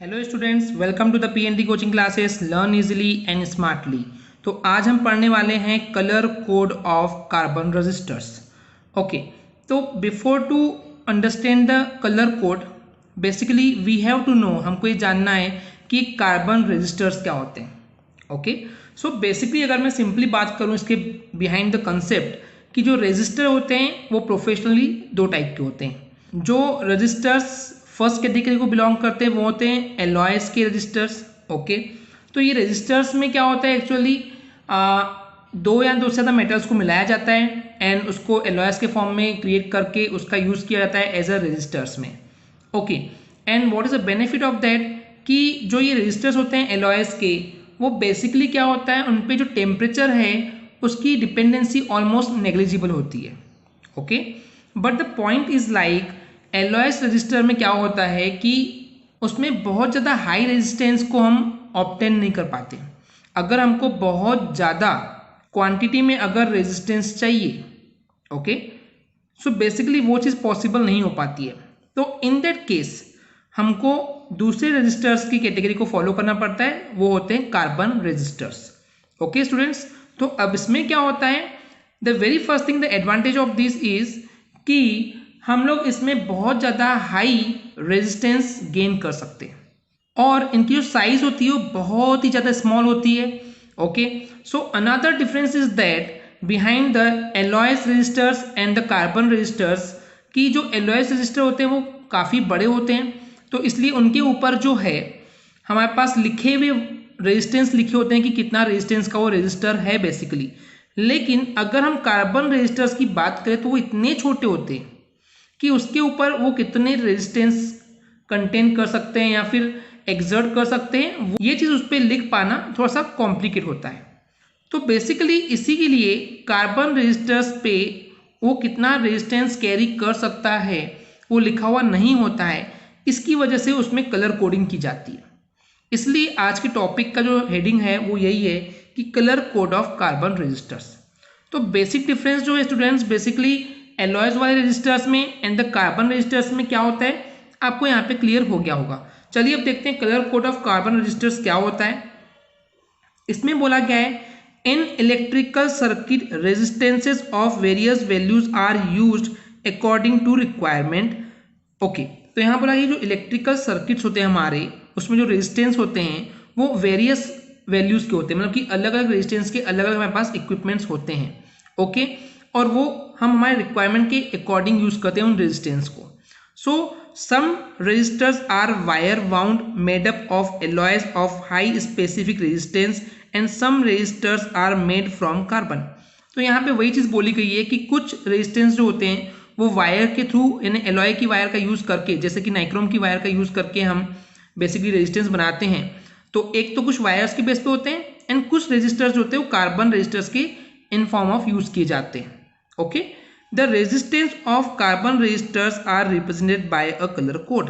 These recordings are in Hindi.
Hello students, welcome to the PND coaching classes learn easily and smartly. तो आज हम पढ़ने वाले हैं colour code of carbon resistors. Okay, तो before to understand the colour code basically we have to know, हमको ये जानना है कि कार्बन रजिस्टर्स क्या होते हैं। ओके, सो बेसिकली अगर मैं सिंपली बात करूं इसके बिहाइंड द कंसेप्ट कि जो रजिस्टर होते हैं वो प्रोफेशनली दो टाइप के होते हैं। जो रजिस्टर्स फर्स्ट कैटेगरी को बिलोंग करते हैं वो होते हैं एलॉयस के रजिस्टर्स। ओके, तो ये रजिस्टर्स में क्या होता है एक्चुअली दो या दो से ज़्यादा मेटल्स को मिलाया जाता है एंड उसको एलॉयस के फॉर्म में क्रिएट करके उसका यूज़ किया जाता है एज अ रजिस्टर्स में। Okay, and what is the benefit of that कि जो ये रजिस्टर्स होते हैं एलॉयस के वो बेसिकली क्या होता है, उन पे जो टेम्परेचर है उसकी डिपेंडेंसी ऑलमोस्ट नेग्लिजिबल होती है। Okay, but the point is like Alois register में क्या होता है कि उसमें बहुत ज़्यादा हाई रेजिस्टेंस को हम ऑब्टेन नहीं कर पाते। अगर हमको बहुत ज़्यादा क्वांटिटी में अगर रेजिस्टेंस चाहिए, ओके, सो बेसिकली वो चीज़ पॉसिबल नहीं हो पाती है। तो इन दैट केस हमको दूसरे रजिस्टर्स की कैटेगरी को फॉलो करना पड़ता है, वो होते हैं कार्बन रजिस्टर्स। ओके स्टूडेंट्स, तो अब इसमें क्या होता है, the very first thing, the advantage of this is कि हम लोग इसमें बहुत ज़्यादा हाई रेजिस्टेंस गेन कर सकते हैं और इनकी जो साइज होती है वो बहुत ही ज़्यादा स्मॉल होती है। Okay, so another difference is that behind the alloys resistors and the carbon resistors की जो एलॉयस रजिस्टर होते हैं वो काफ़ी बड़े होते हैं, तो इसलिए उनके ऊपर जो है हमारे पास लिखे हुए रेजिस्टेंस लिखे होते हैं कि कितना रेजिस्टेंस का वो रजिस्टर है बेसिकली। लेकिन अगर हम कार्बन रजिस्टर्स की बात करें तो वो इतने छोटे होते हैं कि उसके ऊपर वो कितने रेजिस्टेंस कंटेन कर सकते हैं या फिर एग्जर्ट कर सकते हैं, ये चीज़ उस पर लिख पाना थोड़ा सा कॉम्प्लिकेट होता है। तो बेसिकली इसी के लिए कार्बन रजिस्टर्स पे वो कितना रेजिस्टेंस कैरी कर सकता है वो लिखा हुआ नहीं होता है, इसकी वजह से उसमें कलर कोडिंग की जाती है। इसलिए आज के टॉपिक का जो हेडिंग है वो यही है कि colour code of carbon resistors. तो बेसिक डिफरेंस जो है स्टूडेंट्स, बेसिकली एलॉयस वाले रजिस्टर्स में एंड द कार्बन रजिस्टर्स में क्या होता है आपको यहाँ पे क्लियर हो गया होगा। चलिए अब देखते हैं colour code of carbon resistors क्या होता है। इसमें बोला गया है in electrical circuit resistances of various values are used according to requirement. Okay, तो यहाँ बोला कि जो इलेक्ट्रिकल सर्किट्स होते हैं हमारे उसमें जो रेजिस्टेंस होते हैं वो वेरियस वैल्यूज के होते हैं, मतलब कि अलग अलग रेजिस्टेंस के अलग अलग हमारे पास इक्विपमेंट्स होते हैं। ओके, और वो हम हमारे रिक्वायरमेंट के अकॉर्डिंग यूज करते हैं उन रेजिस्टेंस को। So some resistors are wire wound made up of alloys of high specific resistance and some resistors are made from carbon. तो यहाँ पे वही चीज़ बोली गई है कि कुछ रेजिस्टेंस जो होते हैं वो वायर के थ्रू, यानी एलॉय की वायर का यूज़ करके, जैसे कि नाइक्रोम की वायर का यूज़ करके हम बेसिकली रेजिस्टेंस बनाते हैं। तो एक तो कुछ वायर्स के बेस पे होते हैं एंड कुछ रजिस्टर्स जो होते हैं वो कार्बन रजिस्टर्स के इन फॉर्म ऑफ यूज किए जाते हैं। Okay, the resistance of carbon resistors are represented by a colour code.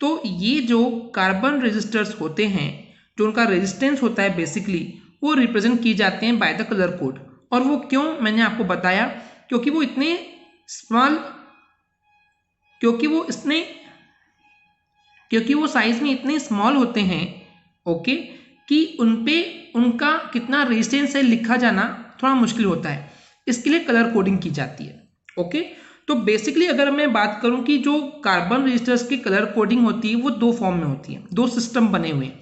तो ये जो कार्बन रजिस्टर्स होते हैं जो उनका रेजिस्टेंस होता है बेसिकली वो रिप्रेजेंट किए जाते हैं बाय द कलर कोड। और वो क्यों, मैंने आपको बताया, क्योंकि वो इतने स्मॉल, क्योंकि वो साइज में इतने स्मॉल होते हैं, ओके, कि उनपे उनका कितना रेजिस्टेंस है लिखा जाना थोड़ा मुश्किल होता है, इसके लिए कलर कोडिंग की जाती है। ओके, तो बेसिकली अगर मैं बात करूं कि जो कार्बन रजिस्टर्स की कलर कोडिंग होती है वो दो फॉर्म में होती है, दो सिस्टम बने हुए हैं।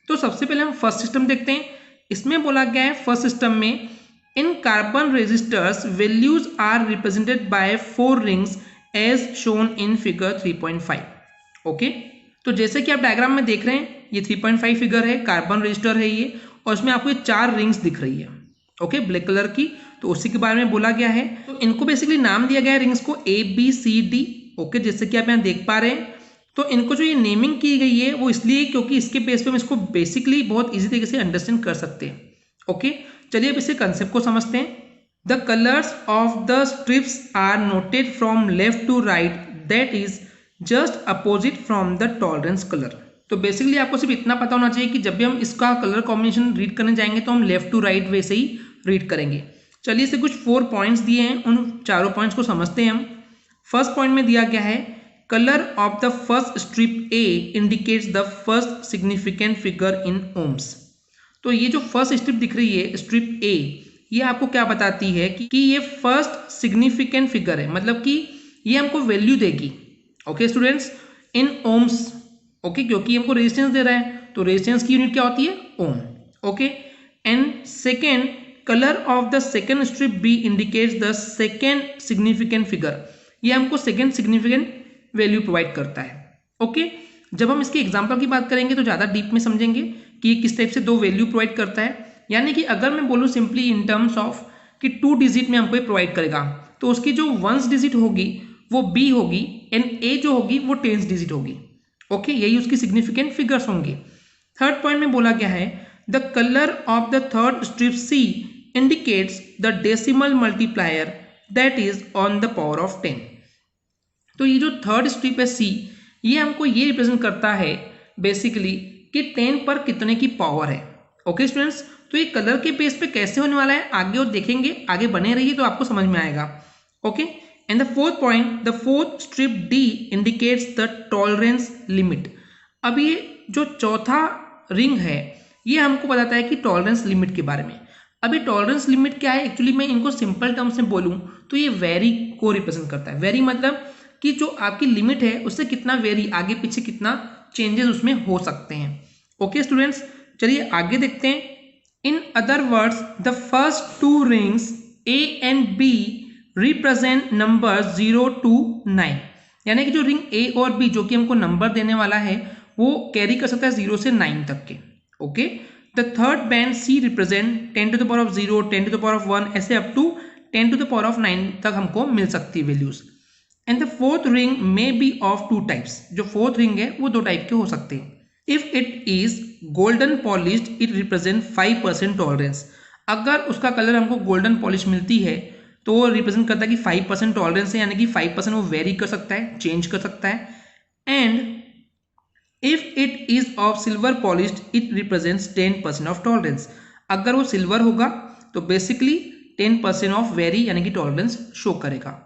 तो सबसे पहले हम फर्स्ट सिस्टम देखते हैं। इसमें बोला गया है फर्स्ट सिस्टम में in carbon resistors values are represented by 4 rings as shown in figure 3.5। Okay, तो जैसे कि आप डायग्राम में देख रहे हैं ये 3.5 फिगर है, कार्बन रजिस्टर है ये, और इसमें आपको ये 4 रिंग्स दिख रही है, ओके, ब्लैक कलर की। तो उसी के बारे में बोला गया है। तो इनको बेसिकली नाम दिया गया है रिंग्स को ABCD। ओके, जैसे कि आप यहाँ देख पा रहे हैं। तो इनको जो ये नेमिंग की गई है वो इसलिए क्योंकि इसके बेस पे हम इसको बेसिकली बहुत इजी तरीके से अंडरस्टैंड कर सकते हैं। ओके, चलिए अब इसे कंसेप्ट को समझते हैं। The colours of the strips are noted from left to right, that is just opposite from the tolerance colour. तो बेसिकली आपको सिर्फ इतना पता होना चाहिए कि जब भी हम इसका कलर कॉम्बिनेशन रीड करने जाएंगे तो हम लेफ्ट टू राइट वे से ही रीड करेंगे। चलिए इसे कुछ 4 पॉइंट्स दिए हैं, उन चारों पॉइंट्स को समझते हैं हम। फर्स्ट पॉइंट में दिया गया है color of the first strip A indicates the first significant figure in ohms। तो ये जो फर्स्ट स्ट्रिप दिख रही है स्ट्रिप ए, ये आपको क्या बताती है कि ये फर्स्ट सिग्निफिकेंट फिगर है, मतलब कि ये हमको वैल्यू देगी। ओके स्टूडेंट्स, इन ओम्स। ओके, क्योंकि हमको रेजिस्टेंस दे रहा है तो रेजिस्टेंस की यूनिट क्या होती है? Ohm. Okay, and second, colour of the second strip B indicates the second significant figure. ये हमको सेकेंड सिग्निफिकेंट वैल्यू प्रोवाइड करता है। ओके, जब हम इसके एग्जाम्पल की बात करेंगे तो ज़्यादा डीप में समझेंगे कि ये किस टाइप से दो वैल्यू प्रोवाइड करता है। यानी कि अगर मैं बोलूँ सिंपली इन टर्म्स ऑफ कि 2 डिजिट में हमको ये प्रोवाइड करेगा, तो उसकी जो 1s डिजिट होगी वो बी होगी एंड ए जो होगी वो 10s डिजिट होगी। ओके, यही उसकी सिग्निफिकेंट फिगर्स होंगे। थर्ड पॉइंट में बोला गया है the colour of the third strip C indicates the decimal multiplier that is on the power of 10। तो ये जो थर्ड स्ट्रिप है सी, ये हमको ये रिप्रेजेंट करता है बेसिकली कि 10 पर कितने की पावर है। ओके स्टूडेंट्स, तो ये कलर के बेस पे कैसे होने वाला है आगे और देखेंगे, आगे बने रहिए तो आपको समझ में आएगा। Okay, and the fourth point, the fourth strip D indicates the tolerance limit. अब ये जो चौथा रिंग है ये हमको बताता है कि टॉलरेंस लिमिट के बारे में। अभी टॉलरेंस लिमिट क्या है, एक्चुअली मैं इनको सिंपल टर्म्स में बोलूँ तो ये वेरी को रिप्रेजेंट करता है। वेरी मतलब कि जो आपकी लिमिट है उससे कितना वेरी, आगे पीछे कितना चेंजेस उसमें हो सकते हैं। ओके स्टूडेंट्स, चलिए आगे देखते हैं। In other words the first 2 rings A and B represent number 0 to 9। यानी कि जो रिंग ए और बी जो कि हमको नंबर देने वाला है वो कैरी कर सकता है 0 से 9 तक के। Okay, the third band C represent 10 to the power of 0, 10 to the power of 1, ऐसे up to 10 to the power of 9 तक हमको मिल सकती है values. And the fourth ring may be of 2 types. जो फोर्थ रिंग है वो 2 टाइप के हो सकते हैं। If it is golden polished it represent 5% tolerance. अगर उसका कलर हमको गोल्डन पॉलिश मिलती है तो वो रिप्रेजेंट करता है कि 5% टॉलरेंस है, यानी कि 5% वो वेरी कर सकता है, चेंज कर सकता है। And if it is of silver polished it represents 10% of tolerance. अगर वो सिल्वर होगा तो बेसिकली 10% ऑफ वेरी यानी कि टॉलरेंस शो करेगा।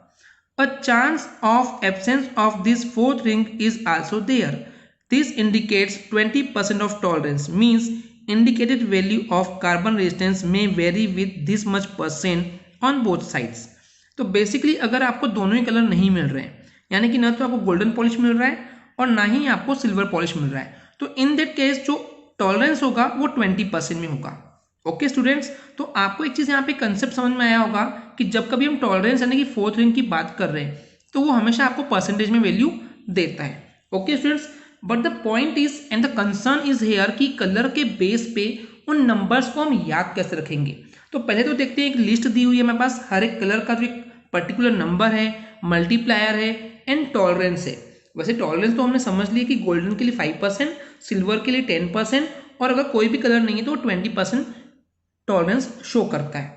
A chance of absence of this fourth ring is also there. This indicates 20% of tolerance, means indicated value of carbon resistance may vary with this much % on both sides. तो बेसिकली अगर आपको दोनों ही कलर नहीं मिल रहे हैं, यानी कि ना तो आपको गोल्डन पॉलिश मिल रहा है और ना ही आपको सिल्वर पॉलिश मिल रहा है, तो इन दैट केस जो टॉलरेंस होगा वो 20% में होगा। ओके स्टूडेंट्स, तो आपको एक चीज़ यहाँ पे कंसेप्ट समझ में आया होगा कि जब कभी हम टॉलरेंस यानी कि फोर्थ रिंग की बात कर रहे हैं तो वो हमेशा आपको परसेंटेज में वैल्यू देता है। Okay students, but the point is and the concern is here कि कलर के बेस पे उन नंबर्स को हम याद कैसे रखेंगे। तो पहले तो देखते हैं, एक लिस्ट दी हुई है मेरे पास, हर एक कलर का जो एक पर्टिकुलर नंबर है, मल्टीप्लायर है एंड टॉलरेंस है। वैसे टॉलरेंस तो हमने समझ लिया कि गोल्डन के लिए 5%, सिल्वर के लिए 10% और अगर कोई भी कलर नहीं है तो 20% टॉलरेंस शो करता है।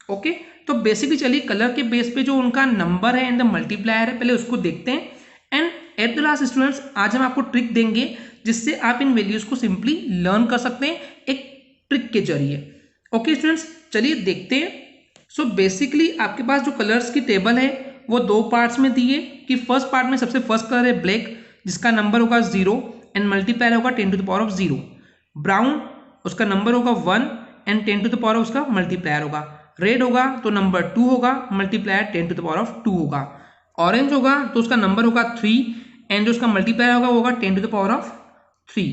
ओके, तो बेसिकली चलिए कलर के बेस पे जो उनका नंबर है एंड द मल्टीप्लायर है पहले उसको देखते हैं। And at the last students, आज हम आपको ट्रिक देंगे जिससे आप इन वैल्यूज को सिंपली लर्न कर सकते हैं एक ट्रिक के जरिए। ओके स्टूडेंट्स, चलिए देखते हैं। सो बेसिकली आपके पास जो कलर्स की टेबल है वो 2 पार्ट्स में दी है कि फर्स्ट पार्ट में सबसे फर्स्ट कलर है ब्लैक जिसका नंबर होगा 0 एंड मल्टीप्लायर होगा 10 to the power of 0। Brown उसका नंबर होगा 1 एंड 10 to the power उसका मल्टीप्लायर होगा। रेड होगा तो नंबर 2 होगा, multiplier 10 to the power of 2 होगा। ऑरेंज होगा तो उसका नंबर होगा 3 एंड जो उसका मल्टीप्लायर होगा वो होगा 10 to the power of 3।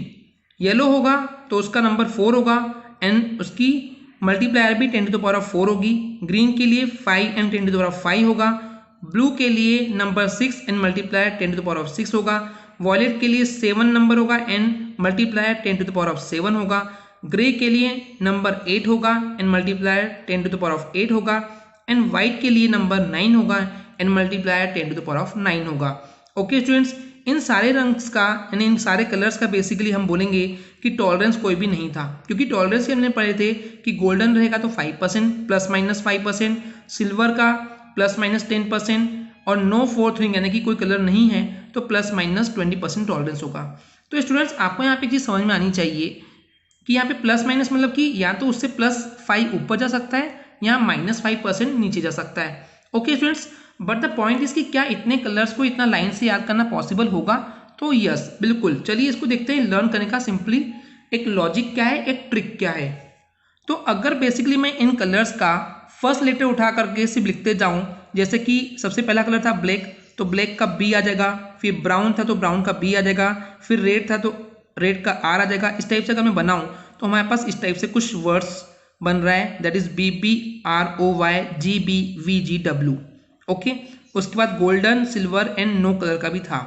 Yellow होगा तो उसका नंबर 4 होगा एंड उसकी मल्टीप्लायर भी 10 to the power of 4 होगी। ग्रीन के लिए 5 and 10 to the power of 5 होगा। ब्लू के लिए number 6 and multiplier 10 to the power of 6 होगा। वॉयलेट के लिए 7 नंबर होगा and multiplier 10 to the power of 7 होगा। ग्रे के लिए नंबर 8 होगा and multiplier 10 to the power of 8 होगा एंड वाइट के लिए नंबर 9 होगा and multiplier 10 to the power of 9 होगा। ओके स्टूडेंट्स, इन सारे रंग्स का यानी इन सारे कलर्स का बेसिकली हम बोलेंगे कि टॉलरेंस कोई भी नहीं था, क्योंकि टॉलरेंस हमने पढ़े थे कि गोल्डन रहेगा तो 5% प्लस माइनस 5%, सिल्वर का प्लस माइनस 10% और नो फोर्थ रिंग यानी कि कोई कलर नहीं है तो प्लस माइनस 20% टॉलरेंस होगा। तो स्टूडेंट्स आपको यहाँ पे चीज़ समझ में आनी चाहिए कि यहाँ पे प्लस माइनस मतलब कि या तो उससे +5 ऊपर जा सकता है या -5% नीचे जा सकता है। Okay students, but the point is कि क्या इतने कलर्स को इतना लाइन से याद करना पॉसिबल होगा? तो यस, बिल्कुल। चलिए इसको देखते हैं लर्न करने का सिंपली एक लॉजिक क्या है, एक ट्रिक क्या है। तो अगर बेसिकली मैं इन कलर्स का फर्स्ट लेटर उठा करके सिर्फ लिखते जाऊं, जैसे कि सबसे पहला कलर था ब्लैक, तो ब्लैक का बी आ जाएगा, फिर ब्राउन था तो ब्राउन का बी आ जाएगा, फिर रेड था तो रेड का आर आ जाएगा। इस टाइप से अगर मैं बनाऊं तो हमारे पास इस टाइप से कुछ वर्ड्स बन रहा है, that is BBROY GBVGW। Okay, उसके बाद golden, silver and no colour का भी था।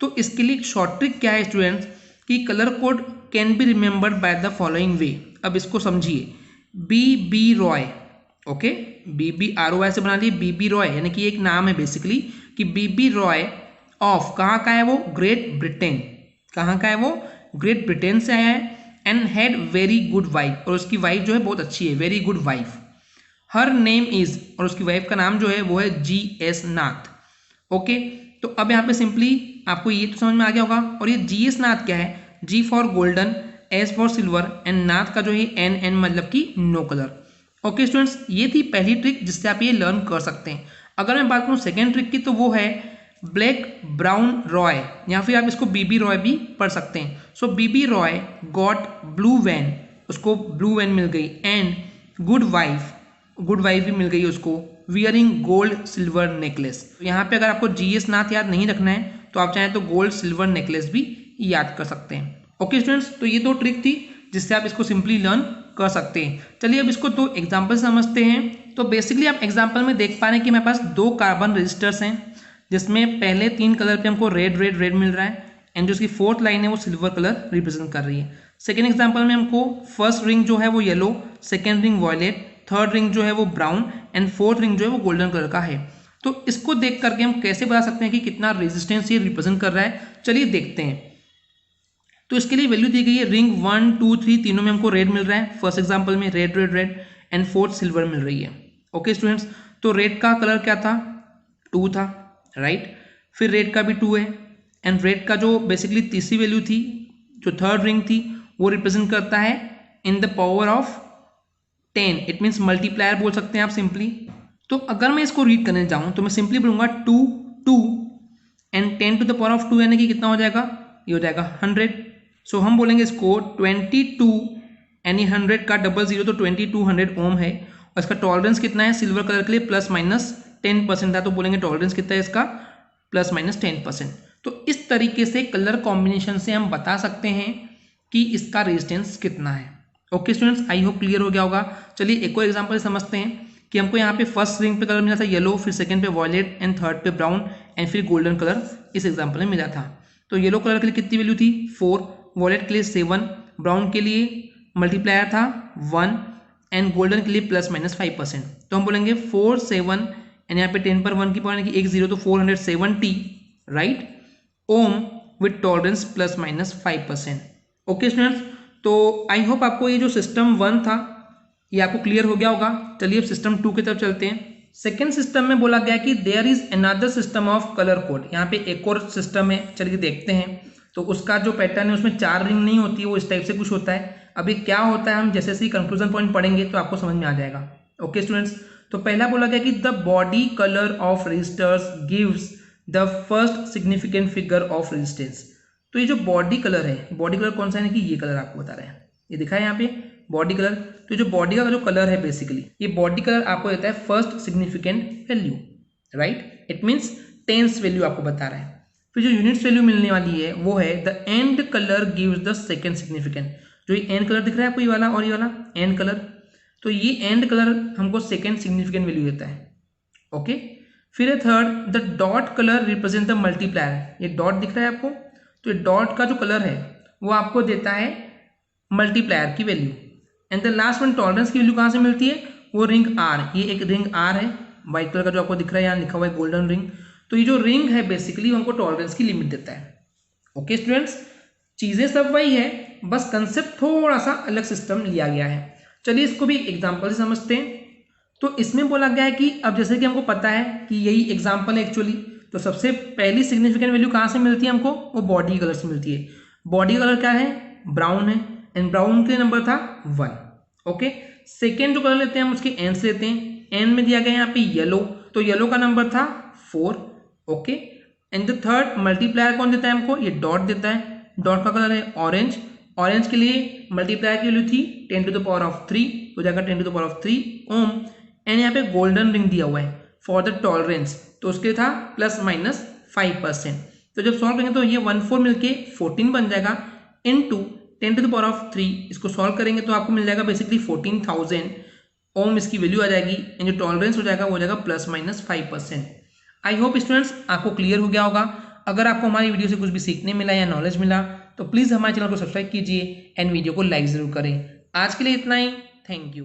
तो इसके लिए शॉर्ट ट्रिक क्या है स्टूडेंट्स कि colour code can be remembered by the following वे। अब इसको समझिए, BB रॉय, ओके, BBROY से बना लिए BB रॉय, यानी कि एक नाम है बेसिकली कि BB रॉय ऑफ कहाँ का है वो, ग्रेट ब्रिटेन। कहाँ का है वो, ग्रेट ब्रिटेन से आया है। And had very good wife, और उसकी वाइफ जो है बहुत अच्छी है, very good wife. Her name is, और उसकी वाइफ का नाम जो है वो है GS नाथ। ओके, तो अब यहाँ पे सिंपली आपको ये तो समझ में आ गया होगा। और ये GS नाथ क्या है, G for golden, S for silver and नाथ का जो है NN मतलब कि नो कलर। ओके स्टूडेंट्स, ये थी पहली ट्रिक जिससे आप ये लर्न कर सकते हैं। अगर मैं बात करूँ सेकेंड ट्रिक की, तो वो है ब्लैक ब्राउन रॉय, या फिर आप इसको BB रॉय भी पढ़ सकते हैं। So BB Roy got blue van, उसको ब्लू वैन मिल गई, and good wife, good wife भी मिल गई उसको, वियरिंग गोल्ड सिल्वर नेकलेस। यहाँ पे अगर आपको GS नाथ याद नहीं रखना है तो आप चाहें तो गोल्ड सिल्वर नेकलेस भी याद कर सकते हैं। ओके स्टूडेंट्स, तो ये दो ट्रिक थी जिससे आप इसको सिंपली लर्न कर सकते हैं। चलिए अब इसको दो एग्जाम्पल समझते हैं। तो बेसिकली आप एग्जाम्पल में देख पा रहे हैं कि मेरे पास दो कार्बन रजिस्टर्स हैं, जिसमें पहले तीन कलर पे हमको रेड रेड रेड मिल रहा है, एंड जो उसकी फोर्थ लाइन है वो सिल्वर कलर रिप्रेजेंट कर रही है। सेकेंड एग्जाम्पल में हमको फर्स्ट रिंग जो है वो yellow, second ring violet, third ring जो है वो ब्राउन एंड फोर्थ रिंग जो है वो गोल्डन कलर का है। तो इसको देख करके हम कैसे बता सकते हैं कि कितना रेजिस्टेंस ये रिप्रेजेंट कर रहा है, चलिए देखते हैं। तो इसके लिए वैल्यू दी गई है, रिंग 1 2 3 तीनों में हमको रेड मिल रहा है, फर्स्ट एग्जाम्पल में red red red and fourth silver मिल रही है। ओके स्टूडेंट्स, तो रेड का कलर क्या था, 2 था, राइट। फिर रेड का भी 2 है, एंड रेड का जो बेसिकली तीसरी वैल्यू थी, जो थर्ड रिंग थी, वो रिप्रेजेंट करता है in the power of 10, it means multiplier बोल सकते हैं आप सिंपली। तो अगर मैं इसको रीड करने जाऊं तो मैं सिंपली बोलूंगा 2 2 and 10 to the power of 2 यानी कि कितना हो जाएगा, ये हो जाएगा 100। सो हम बोलेंगे इसको 22 यानी 100 का डबल जीरो, तो 2200 ओम है। और इसका टॉलरेंस कितना है, सिल्वर कलर के लिए प्लस माइनस 10% था, तो बोलेंगे टॉलरेंस कितना है इसका, प्लस माइनस 10%। तो इस तरीके से कलर कॉम्बिनेशन से हम बता सकते हैं कि इसका रेजिस्टेंस कितना है। Okay students, I hope clear हो गया होगा। चलिए एक और एग्जांपल समझते हैं कि हमको यहाँ पे फर्स्ट रिंग पे कलर मिला था येलो, फिर सेकंड पे वॉयलेट एंड थर्ड पे ब्राउन एंड फिर गोल्डन कलर इस एग्जांपल में मिला था। तो येलो कलर के लिए कितनी वैल्यू थी, 4, वॉयलेट के लिए 7, ब्राउन के लिए मल्टीप्लायर था 1 एंड गोल्डन के लिए प्लस माइनस 5%। तो हम बोलेंगे 4 7 एंड यहाँ पे 10 पर 1 की पावर यानी कि 1 0, तो 470 right ohm with tolerance plus minus 5%। Okay students, तो आई होप आपको ये जो सिस्टम 1 था ये आपको क्लियर हो गया होगा। चलिए अब सिस्टम 2 की तरफ चलते हैं। सेकेंड सिस्टम में बोला गया कि there is another system of colour code, यहाँ पे एक और सिस्टम है, चलिए देखते हैं। तो उसका जो पैटर्न है उसमें 4 रिंग नहीं होती है, वो इस टाइप से कुछ होता है। अभी क्या होता है हम जैसे जैसे कंक्लूजन पॉइंट पढ़ेंगे तो आपको समझ में आ जाएगा। ओके स्टूडेंट्स, तो पहला बोला गया कि the body colour of resistors gives the first significant figure of resistance. तो ये जो बॉडी कलर है, बॉडी कलर कौन सा है कि ये कलर आपको बता रहे हैं, ये दिखा है यहाँ पे बॉडी कलर। तो जो बॉडी का जो कलर है बेसिकली ये बॉडी कलर आपको देता है first significant value, right. It means tens value आपको बता रहा है। फिर जो यूनिट्स वैल्यू मिलने वाली है वो है the end colour gives the second significant. जो ये एंड कलर दिख रहा है आपको, ये वाला और ये वाला एंड कलर, तो ये एंड कलर हमको सेकेंड सिग्निफिकेंट वैल्यू देता है। ओके, फिर है third, the dot colour represent the multiplier. ये डॉट दिख रहा है आपको, तो ये डॉट का जो कलर है वो आपको देता है मल्टीप्लायर की value. And the last one tolerance की वैल्यू कहाँ से मिलती है, वो रिंग आर, ये एक रिंग आर है व्हाइट कलर का जो आपको दिख रहा है, यहाँ लिखा हुआ है गोल्डन रिंग। तो ये जो रिंग है बेसिकली हमको टॉलरेंस की लिमिट देता है। ओके स्टूडेंट्स, चीजें सब वही है, बस कंसेप्ट थोड़ा सा अलग सिस्टम लिया गया है। चलिए इसको भी एग्जाम्पल से समझते हैं। तो इसमें बोला गया है कि अब जैसे कि हमको पता है कि यही एग्जाम्पल है एक्चुअली, तो सबसे पहली सिग्निफिकेंट वैल्यू कहाँ से मिलती है हमको, वो बॉडी कलर से मिलती है। बॉडी कलर क्या है, ब्राउन है, एंड ब्राउन के नंबर था 1। ओके, सेकेंड जो कलर लेते हैं हम उसके एन से लेते हैं, एन में दिया गया यहाँ पे येलो, तो येलो का नंबर था 4, okay. And the third multiplier कौन देता है हमको, ये डॉट देता है, डॉट का कलर है ऑरेंज, ऑरेंज के लिए मल्टीप्लायर की वैल्यू थी 10 टू द पावर ऑफ 3, हो जाएगा 10 to the power of 3 ohm. And यहाँ पे गोल्डन रिंग दिया हुआ है फॉर द टॉलरेंस, तो उसके था ±5%। तो जब सॉल्व करेंगे तो ये 1/4 मिलके 14 बन जाएगा into 10 to the power of 3, इसको सॉल्व करेंगे तो आपको मिल जाएगा बेसिकली 14,000 ओम इसकी वैल्यू आ जाएगी, एंड जो टॉलरेंस हो जाएगा वो हो जाएगा ±5%। आई होप स्टूडेंट्स आपको क्लियर हो गया होगा। अगर आपको हमारी वीडियो से कुछ भी सीखने मिला या नॉलेज मिला तो प्लीज़ हमारे चैनल को सब्सक्राइब कीजिए एंड वीडियो को लाइक ज़रूर करें। आज के लिए इतना ही, थैंक यू।